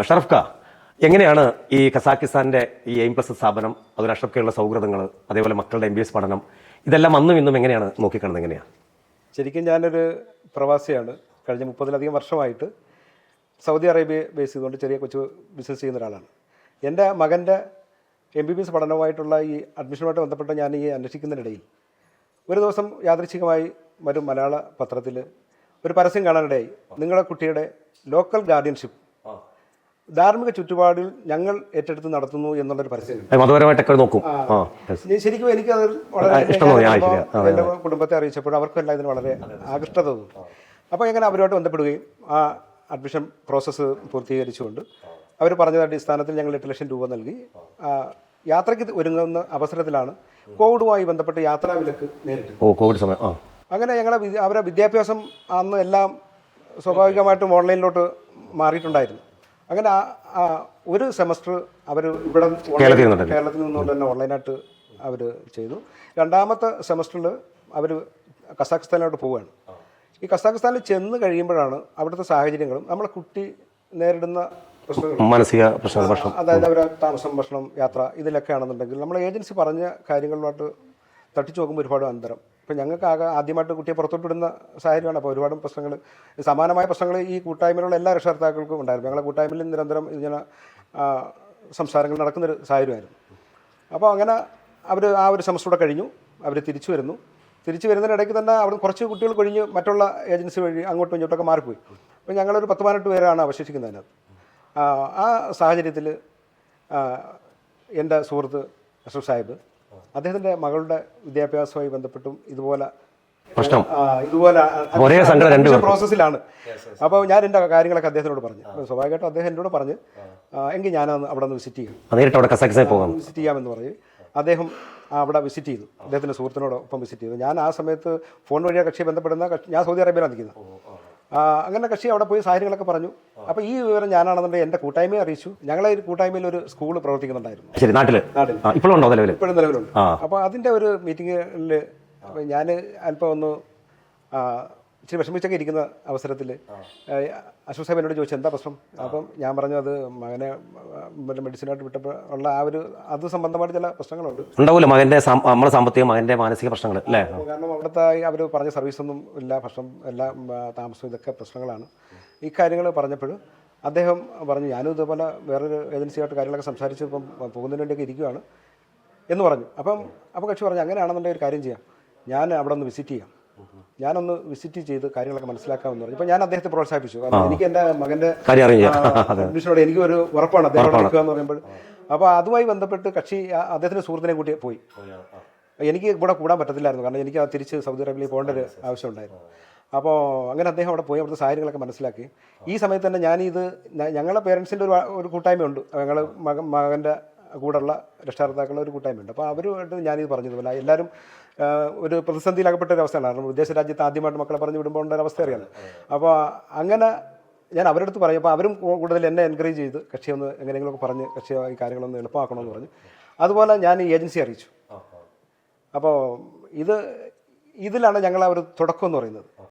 ഷറഫ്ക, എങ്ങനെയാണ് ഈ കസാക്കിസ്ഥാൻ്റെ ഈ എയിം പ്ലസ് സ്ഥാപനം, അതുപോലെ അഷ്റഫ്ക്കയുള്ള സൗഹൃദങ്ങൾ, അതേപോലെ മക്കളുടെ MBBS പഠനം, ഇതെല്ലാം അന്നും ഇന്നും എങ്ങനെയാണ് നോക്കിക്കാണുന്നത്? എങ്ങനെയാണ്? ശരിക്കും ഞാനൊരു പ്രവാസിയാണ്. കഴിഞ്ഞ 30-ലധികം വർഷമായിട്ട് സൗദി അറേബ്യ ബേസ് ചെയ്തുകൊണ്ട് ചെറിയ കൊച്ചു ബിസിനസ് ചെയ്യുന്ന ഒരാളാണ്. എൻ്റെ മകൻ്റെ MBBS പഠനവുമായിട്ടുള്ള ഈ അഡ്മിഷനുമായിട്ട് ബന്ധപ്പെട്ട് ഞാൻ ഈ അന്വേഷിക്കുന്നതിനിടയിൽ ഒരു ദിവസം യാദൃച്ഛികമായി ഒരു മലയാള പത്രത്തിൽ ഒരു പരസ്യം കാണാനിടയായി. നിങ്ങളുടെ കുട്ടിയുടെ ലോക്കൽ ഗാർഡിയൻഷിപ്പ് ധാർമ്മിക ചുറ്റുപാടിൽ ഞങ്ങൾ ഏറ്റെടുത്ത് നടത്തുന്നു എന്നുള്ളൊരു പരസ്യം. മതപരമായിട്ടൊക്കെ നോക്കും. ശരിക്കും എനിക്കത് വളരെ എൻ്റെ കുടുംബത്തെ അറിയിച്ചപ്പോൾ അവർക്കെല്ലാം ഇതിന് വളരെ ആകൃഷ്ടത തോന്നും. അപ്പോൾ എങ്ങനെ അവരുമായിട്ട് ബന്ധപ്പെടുകയും ആ അഡ്മിഷൻ പ്രോസസ്സ് പൂർത്തീകരിച്ചുകൊണ്ട് അവർ പറഞ്ഞ അടിസ്ഥാനത്തിൽ ഞങ്ങൾ 8 ലക്ഷം രൂപ നൽകി. യാത്രയ്ക്ക് ഒരുങ്ങുന്ന അവസരത്തിലാണ് കോവിഡുമായി ബന്ധപ്പെട്ട് യാത്രാവിലക്ക് നേരിട്ടത്. കോവിഡ് സമയം. അങ്ങനെ അവരെ വിദ്യാഭ്യാസം അന്ന് എല്ലാം സ്വാഭാവികമായിട്ടും ഓൺലൈനിലോട്ട് മാറിയിട്ടുണ്ടായിരുന്നു. അങ്ങനെ ഒരു സെമസ്റ്റർ അവർ ഇവിടെ കേരളത്തിൽ നിന്നുകൊണ്ട് തന്നെ ഓൺലൈനായിട്ട് അവർ ചെയ്തു. രണ്ടാമത്തെ സെമസ്റ്ററിൽ അവർ കസാഖിസ്ഥാനിലോട്ട് പോവുകയാണ്. ഈ കസാഖിസ്ഥാനിൽ ചെന്ന് കഴിയുമ്പോഴാണ് അവിടുത്തെ സാഹചര്യങ്ങളും നമ്മളെ കുട്ടി നേരിടുന്ന മാനസിക പ്രശ്നം, അതായത് അവരെ താമസം, ഭക്ഷണം, യാത്ര, ഇതിലൊക്കെ ആണെന്നുണ്ടെങ്കിൽ നമ്മൾ ഏജൻസി പറഞ്ഞ കാര്യങ്ങളുമായിട്ട് തട്ടിച്ചു നോക്കുമ്പോൾ ഒരുപാട് അന്തരം. ഇപ്പം ഞങ്ങൾക്ക് ആദ്യമായിട്ട് കുട്ടിയെ പുറത്തോട്ട് വിടുന്ന സാഹചര്യമാണ്. അപ്പോൾ ഒരുപാട് പ്രശ്നങ്ങൾ, സമാനമായ പ്രശ്നങ്ങൾ ഈ കൂട്ടായ്മയിലുള്ള എല്ലാ രക്ഷകർത്താക്കൾക്കും ഉണ്ടായിരുന്നു. ഞങ്ങളുടെ കൂട്ടായ്മയിൽ നിരന്തരം ഇതിങ്ങനെ സംസാരങ്ങൾ നടക്കുന്നൊരു സാഹചര്യമായിരുന്നു. അപ്പോൾ അങ്ങനെ അവർ ആ ഒരു സെമസ്റ്റർ കഴിഞ്ഞു. അവർ തിരിച്ചു വരുന്നതിനിടയ്ക്ക് തന്നെ അവിടെ കുറച്ച് കുട്ടികൾ കഴിഞ്ഞ് മറ്റുള്ള ഏജൻസി വഴി അങ്ങോട്ടും ഇങ്ങോട്ടൊക്കെ മാറിപ്പോയി. അപ്പോൾ ഞങ്ങളൊരു 10-18 പേരാണ് അവശേഷിക്കുന്നത് അതിനകത്ത്. ആ സാഹചര്യത്തിൽ എൻ്റെ സുഹൃത്ത് അഷ്റഫ് സാഹിബ് അദ്ദേഹത്തിൻ്റെ മകളുടെ വിദ്യാഭ്യാസവുമായി ബന്ധപ്പെട്ടും ഇതുപോലെ പ്രോസസ്സിലാണ്. അപ്പോൾ ഞാൻ എൻ്റെ കാര്യങ്ങളൊക്കെ അദ്ദേഹത്തിനോട് പറഞ്ഞു. സ്വാഭാവികമായിട്ടും അദ്ദേഹം എന്നോട് പറഞ്ഞ് എങ്കിൽ ഞാനന്ന് അവിടെ നിന്ന് വിസിറ്റ് ചെയ്യാമെന്ന് പറഞ്ഞ് അദ്ദേഹം അവിടെ വിസിറ്റ് ചെയ്തു. അദ്ദേഹത്തിൻ്റെ സുഹൃത്തിനോടൊപ്പം വിസിറ്റ് ചെയ്തു. ഞാൻ ആ സമയത്ത് ഫോൺ വഴിയാണ് കക്ഷിയെ ബന്ധപ്പെടുന്ന ഞാൻ സൗദി അറേബ്യയിലാണ് നിൽക്കുന്നത്. അങ്ങനെ കക്ഷി അവിടെ പോയി സാഹചര്യങ്ങളൊക്കെ പറഞ്ഞു. അപ്പോൾ ഈ വിവരം ഞാനാണെന്നുണ്ടെങ്കിൽ എൻ്റെ കൂട്ടായ്മയെ അറിയിച്ചു. ഞങ്ങളെ ഒരു കൂട്ടായ്മയിൽ ഒരു സ്കൂൾ പ്രവർത്തിക്കുന്നുണ്ടായിരുന്നു നാട്ടിൽ. ഇപ്പോഴും നിലവിലുണ്ട്. അപ്പോൾ അതിൻ്റെ ഒരു മീറ്റിങ്ങിൽ ഞാൻ അല്പം ഒന്ന് ഇച്ചിരി വിഷമിച്ചൊക്കെ ഇരിക്കുന്ന അവസരത്തിൽ അഷ്റഫ് സാഹിബ് എന്നോട് ചോദിച്ചു എന്താ പ്രശ്നം. അപ്പം ഞാൻ പറഞ്ഞു അത് മകനെ മെഡിസിനായിട്ട് വിട്ടപ്പോൾ ഉള്ള അത് സംബന്ധമായിട്ട് ചില പ്രശ്നങ്ങളുണ്ട്. ഉണ്ടാവില്ല മകൻ്റെ നമ്മുടെ സാമ്പത്തിക, മകൻ്റെ മാനസിക പ്രശ്നങ്ങൾ അല്ലേ. കാരണം അവിടുത്തെ അവർ പറഞ്ഞ സർവീസൊന്നും ഇല്ല, ഭക്ഷണം എല്ലാം താമസം, ഇതൊക്കെ പ്രശ്നങ്ങളാണ്. ഈ കാര്യങ്ങൾ പറഞ്ഞപ്പോൾ അദ്ദേഹം പറഞ്ഞു ഞാനും ഇതുപോലെ വേറൊരു ഏജൻസിയായിട്ട് കാര്യങ്ങളൊക്കെ സംസാരിച്ച് ഇപ്പം പോകുന്നതിന് വേണ്ടിയൊക്കെ ഇരിക്കുകയാണ് എന്ന് പറഞ്ഞു. അപ്പോൾ കക്ഷി പറഞ്ഞു അങ്ങനെയാണെന്നുണ്ടെങ്കിൽ ഒരു കാര്യം ചെയ്യാം, ഞാൻ അവിടെ ഒന്ന് വിസിറ്റ് ചെയ്യാം, ഞാനൊന്ന് വിസിറ്റ് ചെയ്ത് കാര്യങ്ങളൊക്കെ മനസ്സിലാക്കാമെന്ന് പറഞ്ഞു. ഇപ്പോൾ ഞാൻ അദ്ദേഹത്തെ പ്രോത്സാഹിപ്പിച്ചു. കാരണം എനിക്ക് എൻ്റെ മകൻ്റെ അഡ്മിഷനോട് എനിക്ക് ഒരു ഉറപ്പാണ് അദ്ദേഹം നിൽക്കുക എന്ന് പറയുമ്പോൾ. അപ്പോൾ അതുമായി ബന്ധപ്പെട്ട് കക്ഷി അദ്ദേഹത്തിൻ്റെ സുഹൃത്തിനെ കൂട്ടി പോയി. എനിക്ക് ഇവിടെ കൂടാൻ പറ്റത്തില്ലായിരുന്നു, കാരണം എനിക്ക് തിരിച്ച് സൗദി അറേബ്യയിൽ പോകേണ്ട ഒരു ആവശ്യമുണ്ടായിരുന്നു. അപ്പോൾ അങ്ങനെ അദ്ദേഹം അവിടെ പോയി അവിടുത്തെ സാഹചര്യങ്ങളൊക്കെ മനസ്സിലാക്കി. ഈ സമയത്ത് തന്നെ ഞങ്ങളുടെ പേരൻസിൻ്റെ ഒരു കൂട്ടായ്മയുണ്ട്, ഞങ്ങൾ മകൻ്റെ കൂടെയുള്ള രക്ഷകർത്താക്കളുടെ ഒരു കൂട്ടായ്മയുണ്ട്. അപ്പോൾ അവരുമായിട്ട് ഞാനിത് പറഞ്ഞതുപോലെ എല്ലാവരും ഒരു പ്രതിസന്ധിയിലകപ്പെട്ട ഒരു അവസ്ഥയാണ്. കാരണം വിദേശ രാജ്യത്ത് ആദ്യമായിട്ട് മക്കളെ പറഞ്ഞു വിടുമ്പോൾ ഉള്ള ഒരു അവസ്ഥ അറിയാമല്ലോ. അപ്പോൾ അങ്ങനെ ഞാൻ അവരുടെ അടുത്ത് പറയും. അപ്പോൾ അവരും കൂടുതൽ എന്നെ എൻകറേജ് ചെയ്ത് കക്ഷിയെ ഒന്ന് എങ്ങനെയെങ്കിലുമൊക്കെ പറഞ്ഞ് കക്ഷിയെ ഈ കാര്യങ്ങളൊന്ന് എളുപ്പമാക്കണമെന്ന് പറഞ്ഞു. അതുപോലെ ഞാൻ ഈ ഏജൻസി അറിയിച്ചു. അപ്പോൾ ഇതിലാണ് ഞങ്ങൾ ആ ഒരു തുടക്കം എന്ന് പറയുന്നത്.